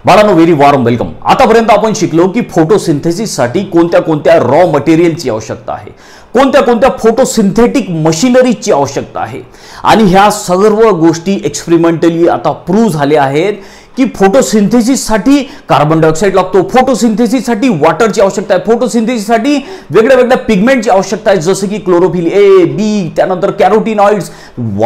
बाळांनो, very warm welcome. आतापर्यंत आपण शिकलो की फोटोसिंथेसिससाठी कोणत्या कोणत्या रॉ मटेरियलची आवश्यकता आहे, कोणत्या कोणत्या फोटोसिंथेटिक मशिनरीची आवश्यकता आहे आणि ह्या सर्व गोष्टी एक्सपेरिमेंटली आता प्रूव्ह झाल्या आहेत की फोटोसिंथेसिससाठी कार्बन डायऑक्साइड लागतो, फोटोसिंथेसिससाठी वॉटरची आवश्यकता आहे, फोटोसिंथेसिससाठी वेगळ्या वेगळ्या पिगमेंटची आवश्यकता आहे जसे की क्लोरोफिल ए, बी, त्यानंतर कॅरोटिनॉइड्स,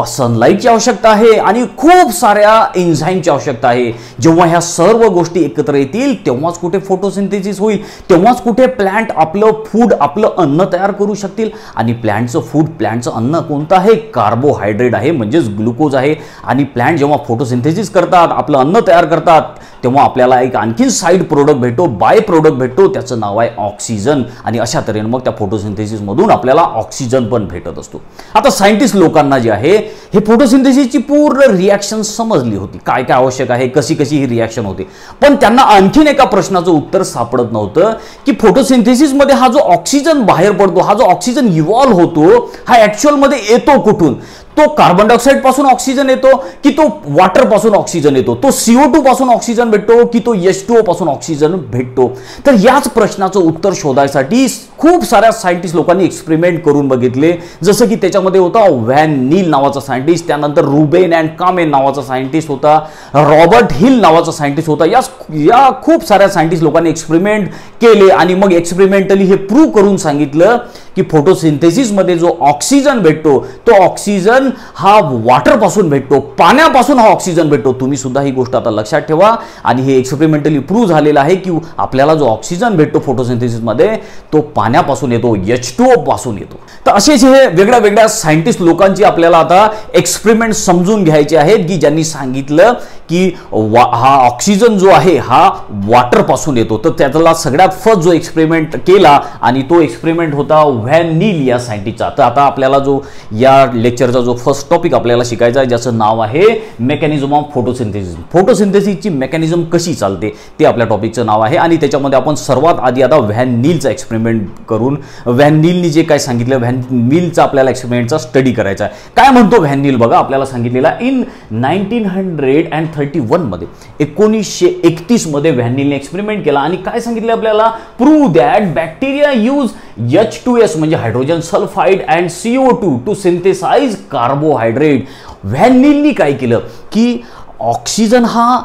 सनलाइटची आवश्यकता आहे आणि खूप साऱ्या एन्झाईमची आवश्यकता आहे। जेव्हा ह्या सर्व गोष्टी एकत्र येतील तेव्हाच कुठे फोटोसिंथेसिस होईल, तेव्हाच कुठे प्लांट आपलं फूड, आपलं अन्न तयार करू शकतील। आणि प्लांटचं फूड, प्लांटचं अन्न कोणतं आहे? कार्बोहायड्रेट आहे, म्हणजेच ग्लुकोज आहे। आणि प्लांट जेव्हा फोटोसिंथेसिस करतात, आपलं अन्न तयार करतात, तेव्हा आपल्याला एक आणखी साइड प्रोडक्ट भेटतो, बाय प्रोडक्ट भेटतो, त्याचं नाव आहे ऑक्सिजन। आणि अशा तऱ्हेने मग त्या फोटोसिंथेसिस मधून आपल्याला ऑक्सिजन पण भेटत असतो। आता सायंटिस्ट लोकांना जे आहे हे फोटोसिंथेसिसची पूर्ण रिएक्शन समजली होती, काय काय आवश्यक आहे, कशी कशी ही रिएक्शन होते, पण त्यांना आणखीन एका प्रश्नाचं उत्तर सापडत नव्हतं की फोटोसिंथेसिस मध्ये हा जो ऑक्सिजन बाहेर पडतो, हा जो ऑक्सिजन इव्हॉल्व होतो, हा ऍक्च्युअल मध्ये येतो कुठून? तो कार्बन डायऑक्साइड पासून ऑक्सिजन येतो की तो वॉटर पासून ऑक्सिजन येतो? तो CO2 पासून ऑक्सिजन भेटतो की तो H2O पासून ऑक्सिजन भेटतो? तर याच प्रश्नाचं उत्तर शोधायसाठी खूप साऱ्या सायंटिस्ट लोकांनी एक्सपेरिमेंट करून बघितले, जसं की त्याच्यामध्ये होता व्हॅन नील नावाचा सायंटिस्ट, त्यानंतर रुबेन अँड कामेन नावाचा सायंटिस्ट होता, रॉबर्ट हिल नावाचा सायंटिस्ट होता। या खूप साऱ्या सायंटिस्ट लोकांनी एक्सपेरिमेंट केले आणि मग एक्सपेरिमेंटली हे प्रूव्ह करून सांगितलं की फोटोसिंथेसिस मध्ये जो ऑक्सिजन भेटतो तो ऑक्सिजन हा वॉटर पासून भेटतो, पाण्यापासून हा ऑक्सिजन भेटतो। तुम्ही सुद्धा ही गोष्ट आता लक्षात ठेवा आणि हे एक्सपेरिमेंटली प्रूव्ह झालेलं आहे की आपल्याला जो ऑक्सिजन भेटतो फोटोसिंथेसिस मध्ये तो पाण्यापासून येतो, H2O पासून येतो। तर असेच हे वेगळ्या वेगळ्या सायंटिस्ट लोकांची आपल्याला आता एक्सपेरिमेंट समजून घ्यायचे आहेत की ज्यांनी सांगितलं की हा ऑक्सिजन जो आहे हा वॉटर पासून येतो। तर त्यातला सगळ्यात फर्स्ट जो एक्सपेरिमेंट केला आणि तो एक्सपेरिमेंट होता व्हॅन नील या सायंटिस्टचा। तर आता आपल्याला जो या लेक्चरचा जो फर्स्ट टॉपिक आपल्याला शिकायचा आहे ज्याचं नाव आहे मेकॅनिझम ऑफ फोटोसिंथेसिस। फोटोसिंथेसिसची मेकॅनिझम कशी चालते ते आपल्या टॉपिकचं नाव आहे आणि त्याच्यामध्ये आपण सर्वात आधी आता व्हॅन नीलचा एक्सपेरिमेंट करून व्हॅन नीलनी जे काय सांगितलं, व्हॅन नीलचा आपल्याला एक्सपेरिमेंटचा स्टडी करायचा आहे। काय म्हणतो व्हॅन नील बघा, आपल्याला सांगितलेला इन 1931 मध्ये 1931 मध्ये व्हॅन नीलने एक्सपेरिमेंट केला आणि काय सांगितलं आपल्याला? Prove that bacteria use H2S म्हणजे hydrogen sulphide and CO2 to synthesise carbohydrate. Van नीलनी काय केलं की ऑक्सिजन हा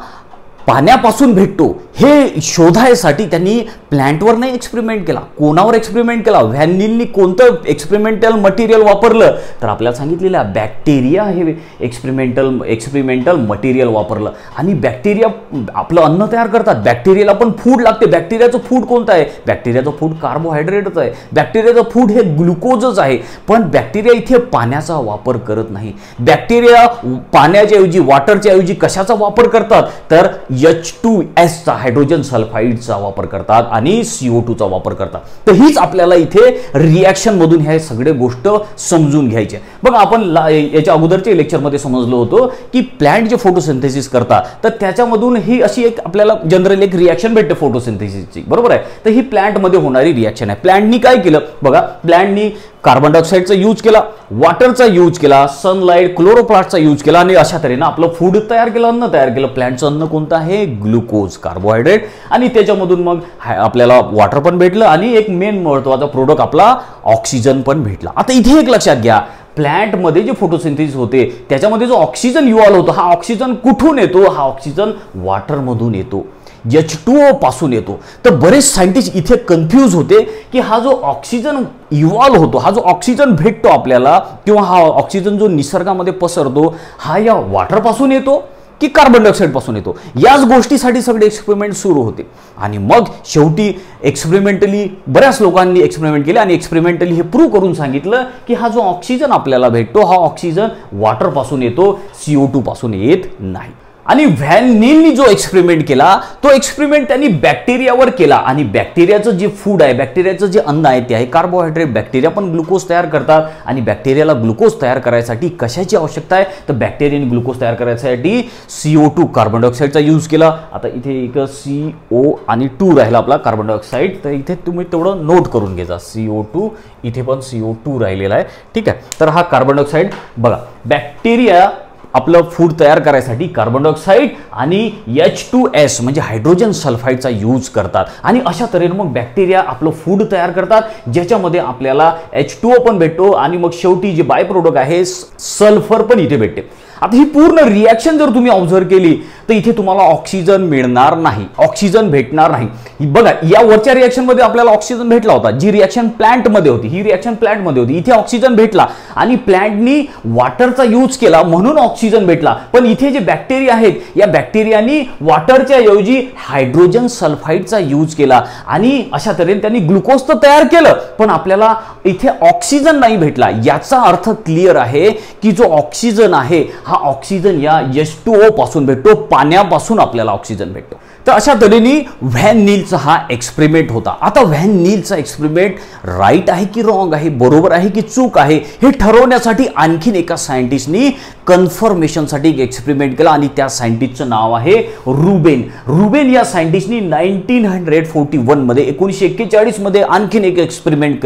पाण्यापासून भेटतो हे शोधायसाठी त्यांनी प्लांटवर नाही एक्सपेरिमेंट केला, कोणावर एक्सपेरिमेंट केला? व्हॅन नीलनी कोणतं एक्सपेरिमेंटल मटेरियल वापरलं? तर आपल्याला सांगितलेलं बॅक्टेरिया हे एक्सपेरिमेंटल मटेरियल वापरलं। आणि बॅक्टेरिया आपलं अन्न तयार करतात, बॅक्टेरियाला पण फूड लागते। बॅक्टेरियाचं फूड कोणतं आहे? बॅक्टेरियाचं फूड कार्बोहायड्रेटच आहे, बॅक्टेरियाचं फूड हे ग्लुकोजच आहे। पण बॅक्टेरिया इथे पाण्याचा वापर करत नाही, बॅक्टेरिया पाण्याच्या ऐवजी, वॉटरच्या ऐवजी कशाचा वापर करतात? तर H2S चा, हायड्रोजन सल्फाइडचा वापर करतात आणि CO2 चा वापर करतात। तर हीच आपल्याला इथे रिएक्शन मधून हे सगळे गोष्ट समजून घ्यायचे। बघा, आपण याच्या अगोदरच्या लेक्चर मध्ये समजलो होतो की प्लांट जे फोटोसिंथेसिस करतात तर त्याच्यामधून ही अशी एक आपल्याला जनरल एक रिएक्शन भेटते फोटोसिंथेसिसची, बरोबर आहे? तर ही प्लांट मध्ये होणारी रिएक्शन आहे। प्लांटनी काय केलं बघा, प्लांटनी कार्बन डायऑक्साइडचा यूज केला, वॉटरचा यूज केला, सनलाइट, क्लोरोप्लास्टचा यूज केला आणि अशा तऱ्हेने आपलं फूड तयार केलं, अन्न तयार केलं। प्लांटचं अन्न कोणतं आहे? Glucose, carbohydrate. आणि त्याच्यामधून मग आपल्याला वॉटर पण भेटलं आणि एक मेन महत्त्वाचा प्रोडक्ट आपला ऑक्सिजन पण भेटला। आता इथे एक लक्षात घ्या, प्लांट मध्ये जे फोटोसिंथेसिस होते त्याच्यामध्ये जो ऑक्सिजन इव्हॉल्व होतो, हा ऑक्सिजन कुठून येतो? हा ऑक्सिजन वॉटर मधून येतो, H2O पासून येतो। तर बरेच सायंटिस्ट इथे कन्फ्यूज होते की हा जो ऑक्सिजन इव्हॉल्व होतो, हा जो ऑक्सिजन भेटतो आपल्याला किंवा हा ऑक्सिजन जो निसर्गामध्ये पसरतो, हा या वॉटर पासून येतो की कार्बन डायऑक्साइड पासून येतो? याच गोष्टीसाठी सगळे एक्सपेरिमेंट सुरू होते आणि मग शेवटी एक्सपेरिमेंटली बऱ्याच लोकांनी एक्सपेरिमेंट केले आणि एक्सपेरिमेंटली हे प्रूव्ह करून सांगितलं की हा जो ऑक्सिजन आपल्याला भेटतो हा ऑक्सिजन वॉटर पासून येतो, CO2 पासून येत नाही। आणि व्हॅन नीलनी जो एक्सपेरिमेंट केला तो एक्सपेरिमेंट त्यांनी बॅक्टेरियावर केला आणि बॅक्टेरियाचं जे फूड आहे, बॅक्टेरियाचं जे अन्न आहे ते आहे कार्बोहायड्रेट। बॅक्टेरिया पण ग्लुकोज तयार करतात आणि बॅक्टेरियाला ग्लुकोज तयार करायसाठी कशाची आवश्यकता आहे? तर बॅक्टेरियाने ग्लुकोज तयार करायसाठी CO2 कार्बन डायऑक्साइडचा यूज केला। आता इथे एक CO आणि 2 राहिला आपला कार्बन डायऑक्साइड, तर इथे तुम्ही तेवढं नोट करून घ्या, CO2 इथे पण CO2 राहिलेला आहे, ठीक आहे? तर हा कार्बन डायऑक्साइड बघा, बॅक्टेरिया आपलं फूड तयार करायसाठी कार्बन डायऑक्साईड आणि H2S म्हणजे हायड्रोजन सल्फाईडचा यूज करतात आणि अशा तऱ्हेने मग बॅक्टेरिया आपलं फूड तयार करतात ज्याच्यामध्ये आपल्याला H2O पण भेटतो आणि मग शेवटी जे बाय प्रोडक्ट आहे सल्फर पण इथे भेटते। आता ही पूर्ण रिएक्शन जर तुम्ही ऑब्झर्व केली तर इथे तुम्हाला ऑक्सिजन मिळणार नाही, ऑक्सिजन भेटणार नाही। बघा या वरच्या रिएक्शन मध्ये आपल्याला ऑक्सिजन भेटला होता, जी रिएक्शन प्लांट मध्ये होती, ही रिएक्शन प्लांट मध्ये होती, इथे ऑक्सिजन भेटला आणि प्लांटनी वॉटरचा यूज केला म्हणून ऑक्सिजन भेटला। पण इथे जे बॅक्टेरिया आहेत या बॅक्टेरियानी वॉटरच्या ऐवजी हायड्रोजन सल्फाईडचा यूज केला आणि अशा तऱ्हेने त्यांनी ग्लुकोज तर तयार केलं पण आपल्याला इथे ऑक्सिजन नाही भेटला। याचा अर्थ क्लिअर आहे की जो ऑक्सिजन आहे हा ऑक्सिजन या H2O पासून भेटतो, पाण्यापासून आपल्याला ऑक्सिजन भेटतो। तर अशा तऱ्हेने व्हॅन नीलचा हा एक्सपेरिमेंट होता। आता व्हॅन नीलचा एक्सपेरिमेंट राईट आहे की रॉंग आहे, बरोबर आहे की चूक आहे हे ठरवण्यासाठी आणखीन एका सायंटिस्टनी कन्फर्मेशनसाठी एक एक्सपेरिमेंट केला आणि त्या सायंटिस्टचं नाव आहे रुबेन। रुबेन या सायंटिस्टनी 1941 मध्ये 1941 मध्ये आणखीन एक एक्सपेरिमेंट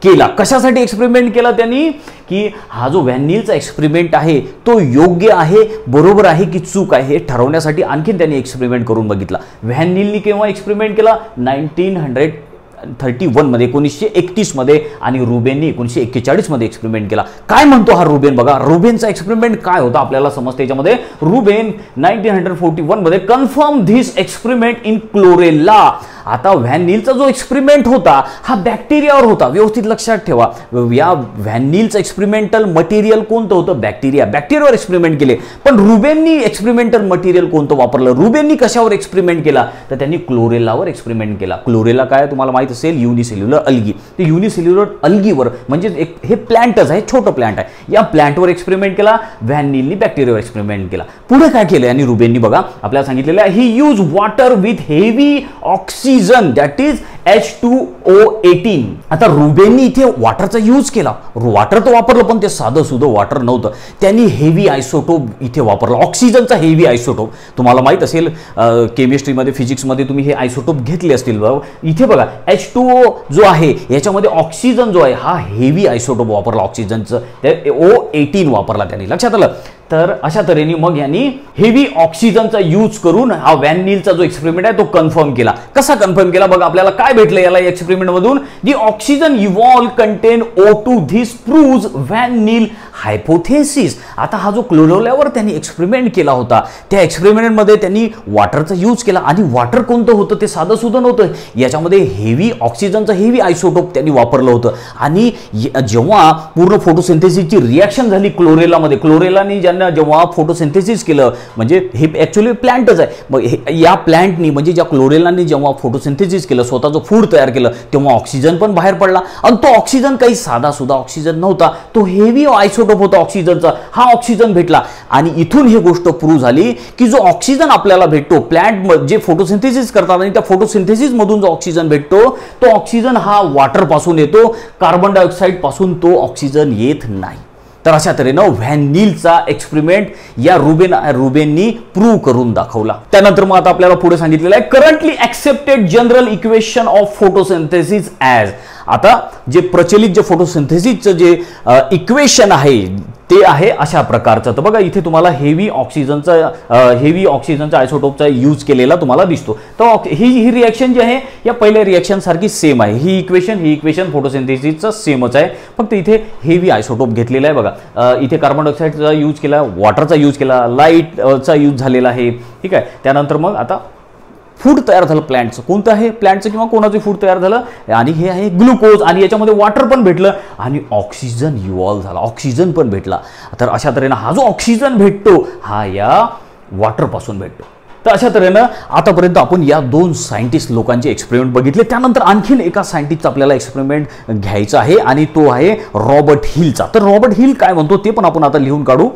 केला। कशासाठी एक्सपेरिमेंट केला त्यांनी की हा जो व्हॅन नीलचा एक्सपेरिमेंट आहे तो योग्य आहे, बरोबर आहे की चूक आहे हे ठरवण्यासाठी आणखीन त्यांनी एक्सपेरिमेंट करून बघितला। व्हॅन नीलनी केव्हा एक्सपेरिमेंट केला 1931 मध्ये 1931 मध्ये आणि रुबेननी 1941 मध्ये एक्सपेरिमेंट केला। काय म्हणतो हा रुबेन बघा, रुबेनचा एक्सपेरिमेंट काय होता आपल्याला समजते। याच्यामध्ये रुबेन 1941 मध्ये confirm this experiment in chlorella. आता व्हॅन नीलचा जो एक्सपेरिमेंट होता हा बॅक्टेरियावर होता, व्यवस्थित लक्षात ठेवा। या व्हॅन नीलचं एक्सपेरिमेंटल मटेरियल कोणतं होतं, बॅक्टेरियावर एक्सपेरिमेंट केले। पण रुबेननी एक्सपेरिमेंटल मटेरियल कोणतं वापरलं, रुबेननी कशावर एक्सपेरिमेंट केला तर त्यांनी क्लोरेलावर एक्सपेरिमेंट केला। क्लोरेला काय तुम्हाला माहित असेल, युनिसेल्युलर अल्गी। ते युनिसेल्युलर अल्गीवर म्हणजे हे प्लांटच आहे, छोटं प्लांट आहे, या प्लांटवर एक्सपेरिमेंट केला। व्हॅन नीलनी बॅक्टेरियावर एक्सपेरिमेंट केला। पुढे काय केलं आणि रुबेननी बघा आपल्याला सांगितलेलं आहे he use water with heavy oxygen that is H2O18। आता रुबेननी इथे वॉटरचा यूज केला, वॉटर तर वापरलं पण ते साधं सुधं वॉटर नव्हतं, त्यांनी हेवी आयसोटोप इथे वापरला, ऑक्सिजनचा हेवी आयसोटोप। तुम्हाला माहित असेल केमिस्ट्रीमध्ये फिजिक्समध्ये तुम्ही हे आयसोटोप घेतले असतील बरोबर। इथे बघा H2O जो आहे याच्यामध्ये ऑक्सिजन जो आहे हा हेवी आयसोटोप वापरला, ऑक्सिजनचं O18 वापरला त्यांनी, लक्षात आलं। तर अशा तऱ्हेने मग यांनी हेवी ऑक्सिजनचा यूज करून हा व्हॅन नीलचा जो एक्सपेरिमेंट आहे तो कन्फर्म केला। कसा कन्फर्म केला बघा, आपल्याला काय भेटलं याला एक्सपेरिमेंट मधून, the oxygen evolve contain O2 this proves van Niel hypothesis. आता हा जो क्लोरेलावर त्यांनी एक्सपेरिमेंट केला होता त्या एक्सपेरिमेंट मध्ये त्यांनी वॉटरचा यूज केला आणि वॉटर कोणतं होतं ते साधं सुधं नव्हतं, याच्यामध्ये हेवी ऑक्सिजनचं हेवी आयसोटोप त्यांनी वापरलं होतं। आणि जेव्हा पूर्ण फोटोसिंथेसिसची रिएक्शन झाली क्लोरेलामध्ये, क्लोरेलानी जेव्हा फोटोसिंथेसिस केलं म्हणजे हे ऍक्च्युअली प्लांटच आहे, मग या प्लांटनी म्हणजे ज्या क्लोरेलानी जेव्हा फोटोसिंथेसिस केलं, स्वतःचं फूड तयार केलं, तेव्हा ऑक्सिजन पण बाहेर पडला आणि तो ऑक्सिजन काही साधा सुद्धा ऑक्सिजन नव्हता, तो हेवी आयसोटोप होता ऑक्सिजनचा, हा ऑक्सिजन भेटला। आणि इथून ही गोष्ट प्रूव्ह झाली की जो ऑक्सिजन आपल्याला भेटतो प्लांट जे फोटोसिंथेसिस करतात आणि त्या फोटोसिंथेसिस मधून जो ऑक्सिजन भेटतो तो ऑक्सिजन हा वॉटर पासून येतो, कार्बन डायऑक्साईड पासून तो ऑक्सिजन येत नाही। तर अशा तऱ्हेनं व्हॅन नीलचा एक्सपेरिमेंट या रुबेननी प्रूव्ह करून दाखवला। त्यानंतर मग आता आपल्याला पुढे सांगितलेलं आहे currently accepted general equation of photosynthesis as. आता जे प्रचलित जे फोटोसिंथेसिसचं जे इक्वेशन आहे ते आहे अशा प्रकारचं। तर बघा इथे तुम्हाला हेवी ऑक्सिजनचा आयसोटोपचा यूज केलेला तुम्हाला दिसतो। तर ही रिएक्शन जी आहे या पहिल्या रिएक्शन सारखी सेम आहे, ही इक्वेशन फोटोसिंथेसिसचं सेमच आहे, फक्त इथे हेवी आयसोटोप घेतलेला आहे। बघा इथे कार्बन डायऑक्साईडचा यूज केला, वॉटरचा यूज केला, लाईटचा यूज झालेला आहे, ठीक आहे। त्यानंतर मग आता फूड तयार झालं प्लांटचं, कोणतं आहे प्लांटचं किंवा कोणाचं फूड तयार झालं आणि हे आहे ग्लुकोज आणि याच्यामध्ये वॉटर पण भेटलं आणि ऑक्सिजन इव्हॉल्व झाला, ऑक्सिजन पण भेटला। तर अशा तऱ्हेनं हा जो ऑक्सिजन भेटतो हा या वॉटर पासून भेटतो। तर अशा तऱ्हेनं आतापर्यंत आपण या दोन सायंटिस्ट लोकांचे एक्सपेरिमेंट बघितले। त्यानंतर आणखीन एका सायंटिस्टचा आपल्याला एक्सपेरिमेंट घ्यायचा आहे आणि तो आहे रॉबर्ट हिलचा। तर रॉबर्ट हिल काय म्हणतो ते पण आपण आता लिहून काढू।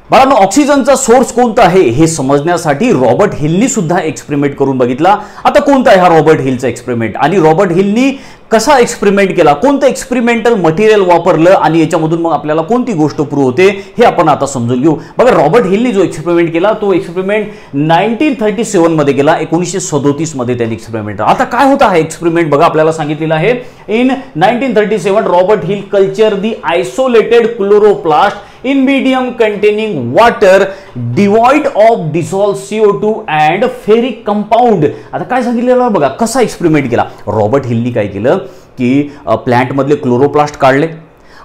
बाळांनो ऑक्सिजनचा सोर्स कोणता आहे हे समजण्यासाठी रॉबर्ट हिलनी सुद्धा एक्सपेरिमेंट करून बघितला। आता कोणता आहे हा रॉबर्ट हिलचा एक्सपेरिमेंट आणि रॉबर्ट हिलनी कसा एक्सपेरिमेंट केला, कोणतं एक्सपेरिमेंटल मटेरियल वापरलं आणि याच्यामधून मग आपल्याला कोणती गोष्ट प्रूव्ह होते हे आपण आता समजून घेऊ। बघा रॉबर्ट हिलनी जो एक्सपेरिमेंट केला तो एक्सपेरिमेंट 1937 मध्ये केला, 1937 मध्ये त्यांनी एक्सपेरिमेंट। आता काय होता हा एक्सपेरिमेंट बघा आपल्याला सांगितलेलं आहे in 1937 Robert hill culture the isolated chloroplast in medium containing water devoid of dissolve CO2 and ferric compound. आता काय सांगितलेलं बघा, कसा एक्सपेरिमेंट केला. रॉबर्ट हिलनी काय केलं की प्लांटमधले क्लोरोप्लास्ट काढले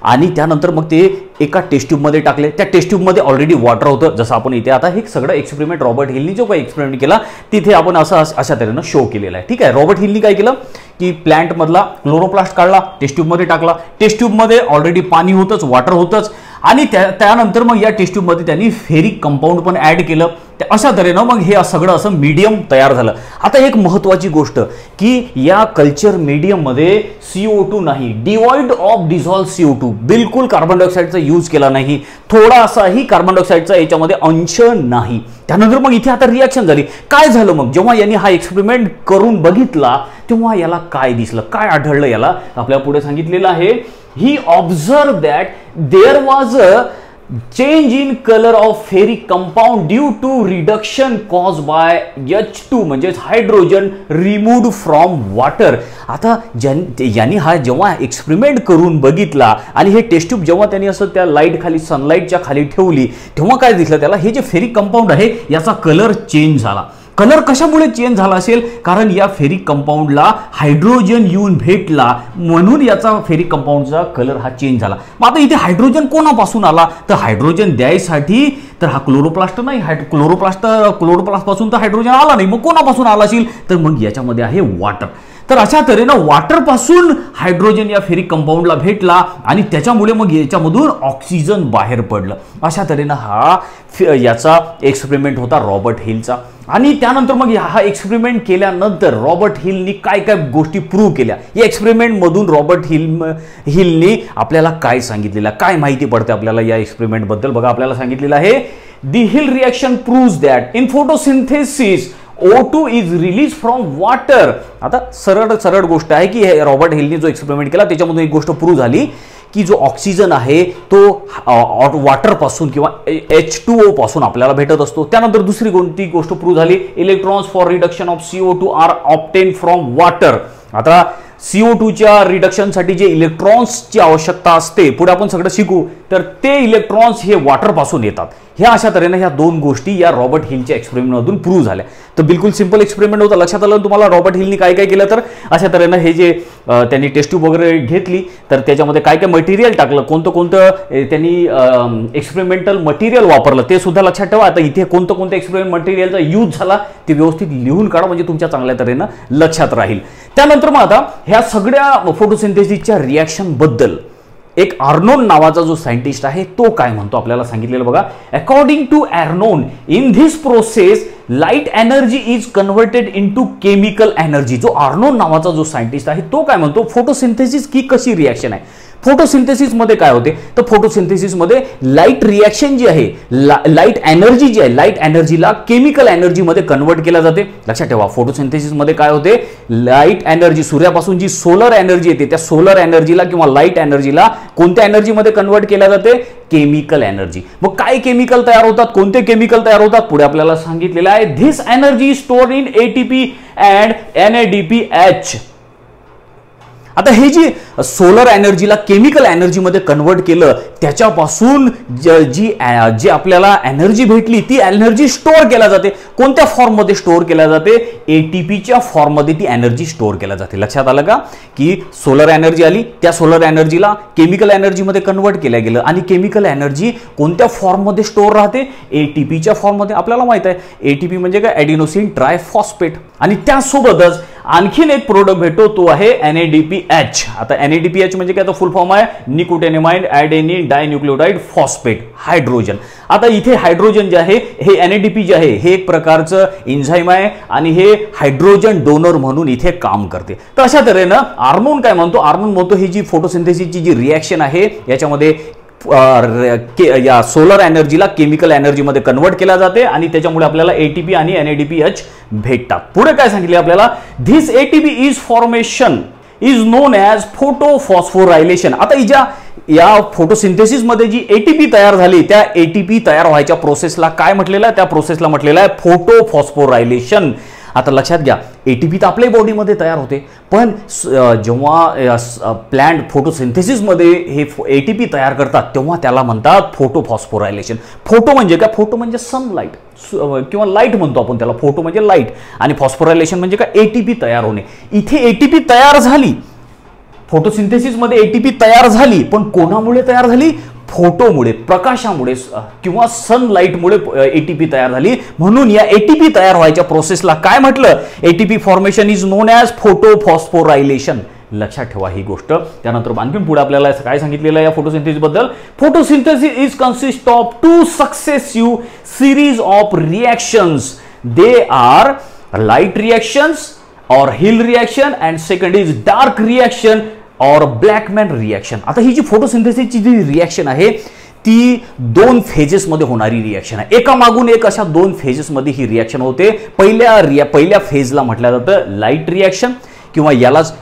आणि त्यानंतर मग ते एका टेस्ट ट्यूबमध्ये टाकले. त्या टेस्ट ट्यूबमध्ये ऑलरेडी वॉटर होतं, जसं आपण इथे आता हे सगळं एक्सपेरिमेंट रॉबर्ट हिलनी जो काही एक्सपेरिमेंट केला तिथे आपण अशा तऱ्हेनं शो केलेला आहे. ठीक आहे. रॉबर्ट हिलनी काय केलं की प्लांटमधला क्लोरोप्लास्ट काढला, टेस्ट ट्यूबमध्ये टाकला. टेस्ट ट्यूबमध्ये ऑलरेडी पाणी होतंच, वॉटर होतंच आणि त्यानंतर मग या टेस्ट ट्यूबमध्ये त्यांनी फेरिक कंपाऊंड पण ॲड केलं. अशा तऱ्हेनं मग हे सगळं असं मीडियम तयार झालं. आता एक महत्त्वाची गोष्ट की या कल्चर मीडियममध्ये CO2 नाही, डिवॉइड ऑफ डिसॉल्व CO2, बिलकुल कार्बन डायऑक्साईडचा यूज केला नाही, थोडासाही कार्बन डायऑक्साईडचा याच्यामध्ये अंश नाही. त्यानंतर मग इथे आता रिॲक्शन झाली. काय झालं मग जेव्हा यांनी हा एक्सपेरिमेंट करून बघितला तेव्हा याला काय दिसलं, काय आढळलं याला आपल्या पुढे सांगितलेलं आहे. He observe that there was a change in color of ferric compound due to reduction caused by H2 म्हणजे हायड्रोजन रिमूव्ड फ्रॉम वॉटर. आता यांनी हा जेव्हा एक्सपेरिमेंट करून बघितला आणि हे टेस्ट ट्यूब जेव्हा त्यांनी असं त्या लाईट खाली सनलाईटच्या खाली ठेवली तेव्हा काय दिसलं त्याला, हे जे फेरिक कंपाऊंड आहे याचा कलर चेंज झाला. कलर कशामुळे चेंज झाला असेल, कारण या फेरिक कंपाऊंडला हायड्रोजन येऊन भेटला म्हणून याचा फेरिक कंपाऊंडचा कलर हा चेंज झाला. मग आता इथे हायड्रोजन कोणापासून आला, तर हायड्रोजन द्यायसाठी तर हा क्लोरोप्लास्ट नाही, क्लोरोप्लास्ट पासून तर हायड्रोजन आला नाही, मग कोणापासून आला असेल, तर मग याच्यामध्ये आहे वॉटर. तर अशा तऱ्हेनं वॉटर पासून हायड्रोजन या फेरिक कंपाऊंडला भेटला आणि त्याच्यामुळे मग याच्यामधून ऑक्सिजन बाहेर पडलं. अशा तऱ्हेनं हा याचा एक्सपेरिमेंट होता रॉबर्ट हिलचा. आणि त्यानंतर मग हा एक्सपेरिमेंट केल्यानंतर रॉबर्ट हिलनी काय काय गोष्टी प्रूव्ह केल्या. या एक्सपेरिमेंटमधून रॉबर्ट हिलनी आपल्याला काय सांगितलेलं, काय माहिती पडते आपल्याला या एक्सपेरिमेंटबद्दल. बघा आपल्याला सांगितलेलं आहे, the Hill reaction proves that in photosynthesis O2 is release from water. आता सरळ गोष्ट आहे की रॉबर्ट हिलनी जो एक्सपेरिमेंट केला त्याच्यामधून एक गोष्ट प्रूव्ह झाली की जो ऑक्सिजन आहे तो वॉटर पासून किंवा H2O पासून आपल्याला भेटत असतो. त्यानंतर दुसरी कोणती गोष्ट प्रूव्ह झाली, electrons for reduction of CO2 are obtain from water. आता CO2च्या रिडक्शनसाठी जे इलेक्ट्रॉन्सची आवश्यकता असते, पुढे आपण सगळं शिकू, तर ते इलेक्ट्रॉन्स हे वॉटर पासून येतात. ह्या अशा तऱ्हेने ह्या दोन गोष्टी या रॉबर्ट हिलच्या एक्सपेरिमेंटमधून प्रूव्ह झाल्या. तर बिलकुल सिंपल एक्सपेरिमेंट होता. लक्षात आलं तुम्हाला रॉबर्ट हिलनी काय काय केलं. तर अशा तऱ्हेनं हे जे त्यांनी टेस्ट ट्यूब वगैरे घेतली तर त्याच्यामध्ये काय काय मटेरियल टाकलं, कोणतं त्यांनी एक्सपेरिमेंटल मटेरियल वापरलं ते सुद्धा लक्षात ठेवा. आता इथे कोणतं एक्सपेरिमेंट मटेरियलचा यूज झाला ते व्यवस्थित लिहून काढा म्हणजे तुमच्या चांगल्या तऱ्हेनं लक्षात राहील. त्यानंतर मग आता ह्या सगळ्या फोटोसिंथेसिसच्या रिॲक्शन बद्दल एक आर्नोन नावाचा जो सायंटिस्ट आहे तो काय म्हणतो आपल्याला सांगितलेलं बघा. According to Arnon, in this process light energy is converted into chemical energy. जो आर्नोन नावाचा जो सायंटिस्ट आहे तो काय म्हणतो, फोटोसिंथेसिस की कशी रिॲक्शन आहे. फोटोसिंथेसिस मध्ये काय होते, तर फोटोसिंथेसिस मध्ये लाईट रिॲक्शन जी आहे, लाईट एनर्जी जी आहे, लाईट एनर्जीला केमिकल एनर्जी मध्ये कन्वर्ट केला जाते. लक्षात ठेवा, फोटोसिंथेसिस मध्ये काय होते, लाईट एनर्जी, सूर्यापासून जी सोलर एनर्जी येते त्या सोलर एनर्जीला किंवा लाईट एनर्जीला कोणत्या एनर्जी मध्ये कन्वर्ट केल्या जाते, केमिकल एनर्जी. मग काय केमिकल तयार होतात, कोणते केमिकल तयार होतात, पुढे आपल्याला सांगितलेलं आहे. This energy stored in ATP and NADPH. आता हे जी सोलर एनर्जीला केमिकल एनर्जी मध्ये कन्वर्ट केलं त्याच्यापासून जी आपल्याला एनर्जी भेटली ती एनर्जी स्टोअर केल्या जाते. कोणत्या फॉर्म मध्ये स्टोअर केल्या जाते, ATPच्या फॉर्म मध्ये ती एनर्जी स्टोअर केल्या जाते. लक्षात आलं का की सोलर एनर्जी आली, त्या सोलर एनर्जीला केमिकल एनर्जी मध्ये कन्वर्ट केल्या गेलं आणि केमिकल एनर्जी कोणत्या फॉर्म मध्ये स्टोअर राहते, ATPच्या फॉर्म मध्ये. आपल्याला माहित आहे ATP म्हणजे काय, ॲडिनोसिन ट्रायफॉस्फेट. आणि त्यासोबतच आणखीन एक प्रोडक्ट भेटतो तो आहे NADPH. आता NADPH म्हणजे काय, तो फुल फॉर्म आहे निकोटिनामाइड ॲडेनिन डायन्यूक्लियोटाइड फॉस्फेट, हायड्रोजन. आता इथे हायड्रोजन जे आहे हे NADP जे आहे हे एक प्रकारचं एन्झाइम आहे आणि हे हायड्रोजन डोनर म्हणून इथे काम करते. तर अशा तऱ्हेनं आर्नोन काय म्हणतो, आर्नोन म्हणतो ही जी फोटोसिंथेसिसची जी रिॲक्शन आहे याच्यामध्ये या सोलर एनर्जीला केमिकल एनर्जी मध्ये कन्वर्ट केला जाते आणि त्याच्यामुळे आपल्याला ATP आणि NADPH भेटतात. पुढे काय सांगितले आपल्याला, this ATP is formation is known as photophosphorylation. आता या फोटोसिंथेसिस मध्ये जी ATP तयार झाली त्या ATP तयार व्हायच्या प्रोसेसला काय म्हटलेलं आहे, त्या प्रोसेसला म्हटलेलं आहे फोटोफॉस्फोरायलेशन. आता लक्षात घ्या, ATP तर आपल्या बॉडीमध्ये तयार होते, पण जेव्हा प्लांट फोटोसिंथेसिसमध्ये हे ATP तयार करतात तेव्हा त्याला म्हणतात फोटोफॉस्फोरायलेशन. फोटो म्हणजे काय? फोटो म्हणजे सनलाईट किंवा लाईट म्हणतो आपण त्याला. फोटो म्हणजे लाईट आणि फॉस्फोरायलेशन म्हणजे काय? ATP तयार होणे. इथे ATP तयार झाली, फोटोसिंथेसिसमध्ये ATP तयार झाली, पण कोणामुळे तयार झाली? फोटोमुळे, प्रकाशामुळे किंवा सनलाईटमुळे ATP तयार झाली. म्हणून या ATP तयार व्हायच्या प्रोसेसला काय म्हटलं? ATP formation is known as photophosphorylation. लक्षात ठेवा ही गोष्ट. त्यानंतर आणखी पुढे आपल्याला काय सांगितलेलं आहे या फोटोसिंथेसिस बद्दल? Photosynthesis is consist of two successive series of reactions. They are light reactions और Hill reaction and second is dark reaction और ब्लॅकमॅन रिएक्शन. आता ही जी फोटोसिंथेसिसची जी रिएक्शन आहे ती 2 फेजेसमध्ये होणारी रिएक्शन आहे. एका मागून एक अशा 2 फेजेसमध्ये ही रिएक्शन होते. पहिल्या फेजला म्हटलं जातं लाईट रिएक्शन किंवा यालाच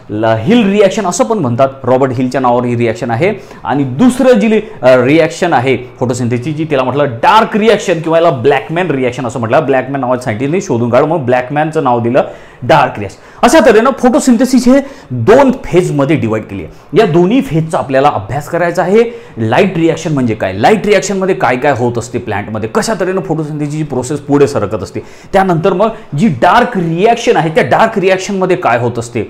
हिल रिएक्शन असं पण म्हणतात. रॉबर्ट हिलच्या नावावर ही रिएक्शन आहे. आणि दुसरं जी रिएक्शन आहे फोटोसिंथेसिसची तिला म्हटलं डार्क रिएक्शन किंवा याला ब्लॅकमॅन रिएक्शन असं म्हटलं. ब्लॅकमॅन नावाच्या सायंटिस्टने शोधून काढलं, मग ब्लॅकमॅनचं नाव दिलं डार्क रिएक्शन. अशा तऱ्हेनं फोटोसिंथेसिस हे 2 फेजमध्ये डिवाइड केली आहे. या दोन्ही फेजचा आपल्याला अभ्यास करायचा आहे. लाईट रिएक्शन म्हणजे काय? लाईट रिएक्शनमध्ये काय काय होत असते प्लांटमध्ये, कशा तऱ्हेनं फोटोसिंथेसिसची प्रोसेस पुढे सरकत असते. त्यानंतर मग जी डार्क रिएक्शन आहे त्या डार्क रिएक्शनमध्ये काय होत असते,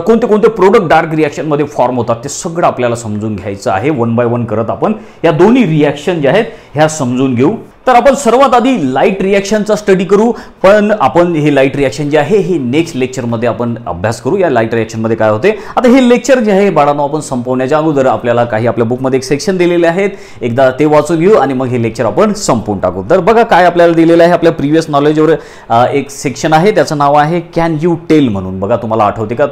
कोणते कोणते प्रोडक्ट डार्क रिएक्शनमध्ये फॉर्म होतात, ते सगळं आपल्याला समजून घ्यायचं आहे. 1 बाय 1 करत आपण या दोन्ही रिएक्शन ज्या आहेत ह्या समजून घेऊ. तर आपण सर्वात आधी लाईट रिएक्शनचा स्टडी करू, पण आपण हे लाईट रिएक्शन जे आहे हे नेक्स्ट लेक्चरमध्ये आपण अभ्यास करू. या लाईट रिएक्शनमध्ये काय होते, आता हे लेक्चर जे आहे बाळांनो आपण संपवण्याच्या अगोदर आपल्याला काही आपल्या बुकमध्ये एक सेक्शन दिलेले आहेत, एकदा ते वाचून घेऊ आणि मग हे लेक्चर आपण संपवून टाकू. तर बघा काय आपल्याला दिलेलं आहे. आपल्या प्रिव्हियस नॉलेजवर एक सेक्शन आहे, त्याचं नाव आहे कॅन यू टेल म्हणून. बघा तुम्हाला आठवते का?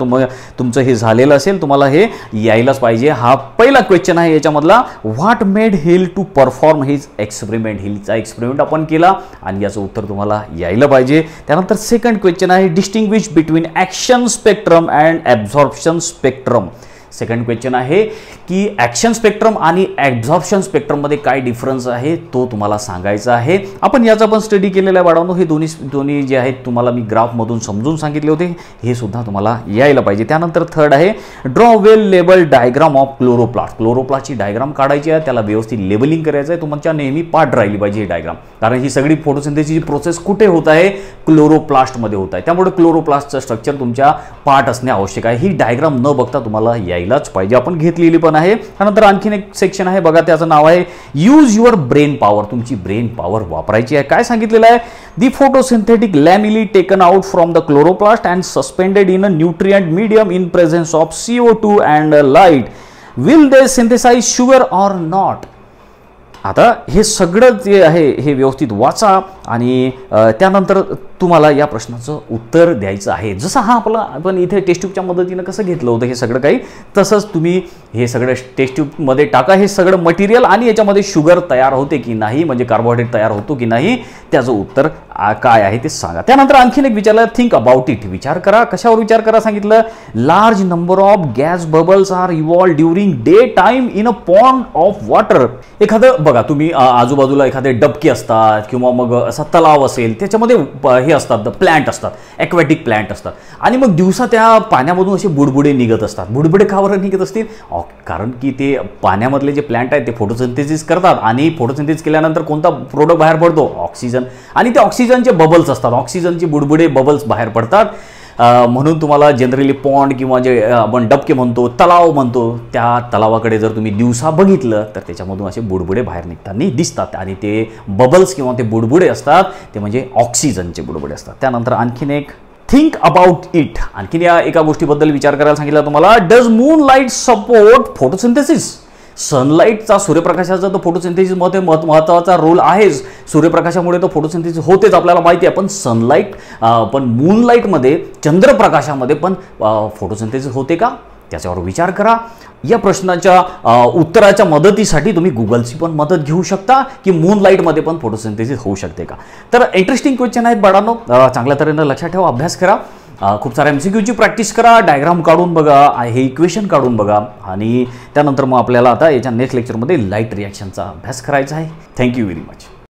तुमचं हे झालेलं असेल, तुम्हाला हे यायलाच पाहिजे. हा पहिला क्वेश्चन आहे याच्यामधला. What made Hill to perform his experiment. हिलचा एक्सपेरिमेंट आपण केला आणि याचं उत्तर तुम्हाला यायला पाहिजे. त्यानंतर सेकंड क्वेश्चन आहे distinguish between action spectrum and absorption spectrum. Second question आहे की ॲक्शन स्पेक्ट्रम आणि ॲब्झॉर्प्शन स्पेक्ट्रममध्ये काय डिफरन्स आहे तो तुम्हाला सांगायचा आहे. आपण याचा पण स्टडी केलेला आहे बाळांनो. हे दोन्ही जे आहेत तुम्हाला मी ग्राफमधून समजून सांगितले होते, हे सुद्धा तुम्हाला यायला पाहिजे. त्यानंतर थर्ड आहे draw well label diagram of chloroplast. क्लोरोप्लास्टची डायग्राम काढायची आहे, त्याला व्यवस्थित लेबलिंग करायचं आहे. तुमच्या नेहमी पाठ राहिली पाहिजे ही डायग्राम, कारण ही सगळी फोटोसिंथेसिसची प्रोसेस कुठे होत आहे? क्लोरोप्लास्टमध्ये होत आहे. त्यामुळे क्लोरोप्लास्टचं स्ट्रक्चर तुमच्या पाठ असणे आवश्यक आहे. ही डायग्राम न बघता तुम्हाला यायलाच पाहिजे, आपण घेतलेली पण आहे. त्यानंतर आणखीन एक सेक्शन आहे बघा, त्याचं नाव आहे यूज युअर ब्रेन पॉवर. तुमची ब्रेन पॉवर वापरायची आहे. काय सांगितलेलं आहे? The photosynthetic lamellae taken out from the chloroplast and suspended in a nutrient medium in presence of CO2 and light will they synthesise sugar or not. आता हे सगळं जे आहे हे व्यवस्थित वाचा आणि त्यानंतर तुम्हाला या प्रश्नाचं उत्तर द्यायचं आहे. जसं हा आपला आपण इथे टेस्ट ट्यूबच्या मदतीनं कसं घेतलं होतं हे सगळं काही, तसंच तुम्ही हे सगळं टेस्ट ट्यूबमध्ये टाका हे सगळं मटेरियल आणि याच्यामध्ये शुगर तयार होते की नाही, म्हणजे कार्बोहायड्रेट तयार होतो की नाही, त्याचं उत्तर काय आहे ते सांगा. त्यानंतर आणखीन एक विचारलं थिंक अबाउट इट. विचार करा. कशावर विचार करा सांगितलं? Large number of gas bubbles are evolve during daytime in a pond of water. एखादं बघा तुम्ही आजूबाजूला एखादे डबके असतात किंवा मग असा तलाव असेल, त्याच्यामध्ये हे असतात प्लांट असतात, ॲक्वॅटिक प्लांट असतात आणि मग दिवसा त्या पाण्यामधून असे बुडबुडे निघत असतात. बुडबुडे का बरं निघत असतील? कारण की ते पाण्यामधले जे प्लांट आहेत ते फोटोसिंथेसिस करतात आणि फोटोसिंथेसिस केल्यानंतर कोणता प्रोडक्ट बाहेर पडतो? ऑक्सिजन. आणि ते ऑक्सिजनचे बबल्स असतात, ऑक्सिजनचे बुडबुडे बबल्स बाहेर पडतात. म्हणून तुम्हाला जनरली पॉन्ड किंवा जे आपण डबके म्हणतो, तलाव म्हणतो, त्या तलावाकडे जर तुम्ही दिवसा बघितलं तर त्याच्यामधून असे बुडबुडे बाहेर निघताना दिसतात आणि ते बबल्स किंवा ते बुडबुडे असतात ते म्हणजे ऑक्सिजनचे बुडबुडे असतात. त्यानंतर आणखीन एक थिंक अबाउट इट. आणखीन या एका गोष्टीबद्दल विचार करायला सांगितलं तुम्हाला. Does moon light support photosynthesis. सनलाईटचा, सूर्यप्रकाशाचा तर फोटोसिंथेसिसमध्ये महत्त्वाचा रोल आहेच. सूर्यप्रकाशामुळे तर फोटोसिंथेसिस होतेच आपल्याला माहिती आहे, पण सनलाईट पण मूनलाईटमध्ये, चंद्रप्रकाशामध्ये पण फोटोसिंथेसिस होते का? त्याच्यावर विचार करा. या प्रश्नाच्या उत्तराच्या मदतीसाठी तुम्ही गुगलची पण मदत घेऊ शकता की मूनलाईटमध्ये पण फोटोसिंथेसिस होऊ शकते का. तर इंटरेस्टिंग क्वेश्चन आहेत बाळांनो, चांगल्या तऱ्हेनं लक्षात ठेवा, अभ्यास करा. खूप साऱ्या MCQची प्रॅक्टिस करा, डायग्राम काढून बघा, हे इक्वेशन काढून बघा आणि त्यानंतर मग आपल्याला आता याच्या नेक्स्ट लेक्चरमध्ये लाईट रिॲक्शनचा अभ्यास करायचा आहे. Thank you very much.